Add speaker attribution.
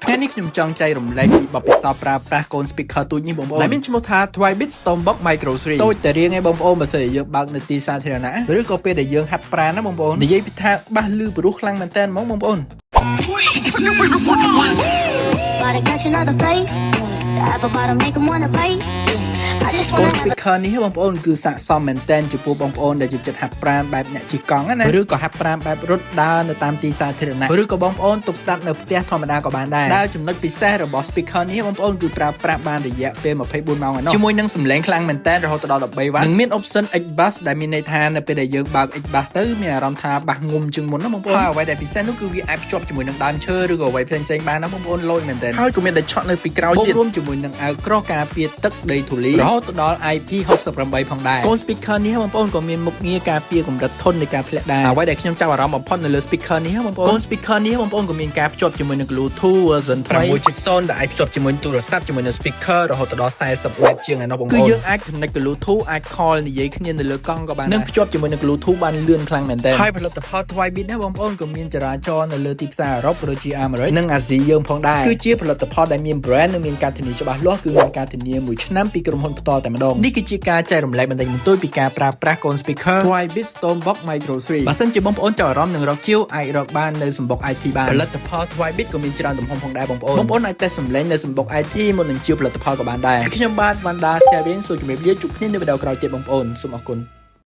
Speaker 1: ថ្ងៃនេះខ្ញុំចង់ចែករំលែកពីបទពិសោធន៍ប្រើប្រាស់កូន speaker ទូចនេះបងប្អូនដែលមានឈ្មោះថា Twibit Stormbox Micro 3 តូចតែរៀងឯងបងប្អូនបើសិនជាយើងបើកនៅទីសាធារណៈឬក៏ពេលដែលយើងហាត់ប្រាណណាបងប្អូននិយាយពីថាបាសលឺព្រោះខ្លាំងមែនតើហ្មងបងប្អូន កូន speaker នេះបងប្អូនគឺស័ក្តិសមមែនតើចំពោះបងប្អូនដែលជាចិត្តហាត់ប្រាណបែបអ្នកជិះកង់ណាឬក៏ហាត់ប្រាណបែបរត់ដើរនៅតាមទីសាធារណៈឬក៏បងប្អូនទប់ស្ដាប់នៅផ្ទះធម្មតាក៏បានដែរដែលចំណុចពិសេសរបស់ speaker នេះបងប្អូនគឺប្រើប្រាស់បានរយៈពេល24ម៉ោងឯណោះជាមួយនឹងសំឡេងខ្លាំងមែនតើរហូតដល់13វ៉ាត់និងមាន option X bass ដែលមានន័យថានៅពេលដែលយើងបើក X bass ទៅមានអារម្មណ៍ថាបាសងុំជាងមុនណាបងប្អូនហើយអ្វីដែលពិសេសនោះគឺវាអាចភ្ជាប់ជាមួយនឹងដើមឈើឬក៏អ្វីផ្សេងៗបានណាបងប្អូនលូចមែនតើហើយក៏មានតែឆក់នៅពីក្រោយទៀតរួមជាមួយនឹងអាវក្រោះការពារទឹកដីធូលីរហូតដល់ IP68 ផងដែរកូន speaker នេះបងប្អូនក៏មានមុខងារការពារកម្រិតធន់នៃការធ្លាក់ដែរអ្វីដែលខ្ញុំចាប់អារម្មណ៍បំផុតនៅលើ speaker នេះបងប្អូនកូន speaker នេះបងប្អូនក៏មានការភ្ជាប់ជាមួយនឹង Bluetooth version 6.0 ដែលអាចភ្ជាប់ជាមួយនឹងទូរស័ព្ទជាមួយនឹង speaker រហូតដល់40 W ជាងឯណោះបងប្អូនគឺយើងអាច connect Bluetooth អាច call និយាយគ្នានៅលើកង់ក៏បាននិងភ្ជាប់ជាមួយនឹង Bluetooth បានលឿនខ្លាំងមែនទែនហើយផលិតផល Twibit ណាបងប្អូនក៏មានចរាចរណ៍នៅលើទីផ្សារអឺរ៉ុបដូចជាអាមេរិកនិងអាស៊ីយើងផងដែរគឺជាផលិតផលដែលមាន brand និងមានការធានាច្បាស់លាស់គឺមានការធានា1ឆ្នាំពីក្រុមហ៊ុនផ្ទាល់តែម្ដងនេះគឺជាការចែករំលែកបន្តិចបន្តួចពីការប្រើប្រាស់កូន speaker Twibit Stormbox Micro 3បើសិនជាបងប្អូនចង់អារម្មណ៍នឹងរកជាវអាចរកបាននៅសម្បុក IT បានផលិតផល Twibit ក៏មានច្រើនទំហំផងដែរបងប្អូនអាចតេស្តសម្លេងនៅសម្បុក IT មុននឹងជាវផលិតផលក៏បានដែរខ្ញុំបាទវណ្ណដា Sharing សូមជម្រាបលាជួបគ្នានៅវីដេអូក្រោយទៀតបងប្អូនសូមអរគុណ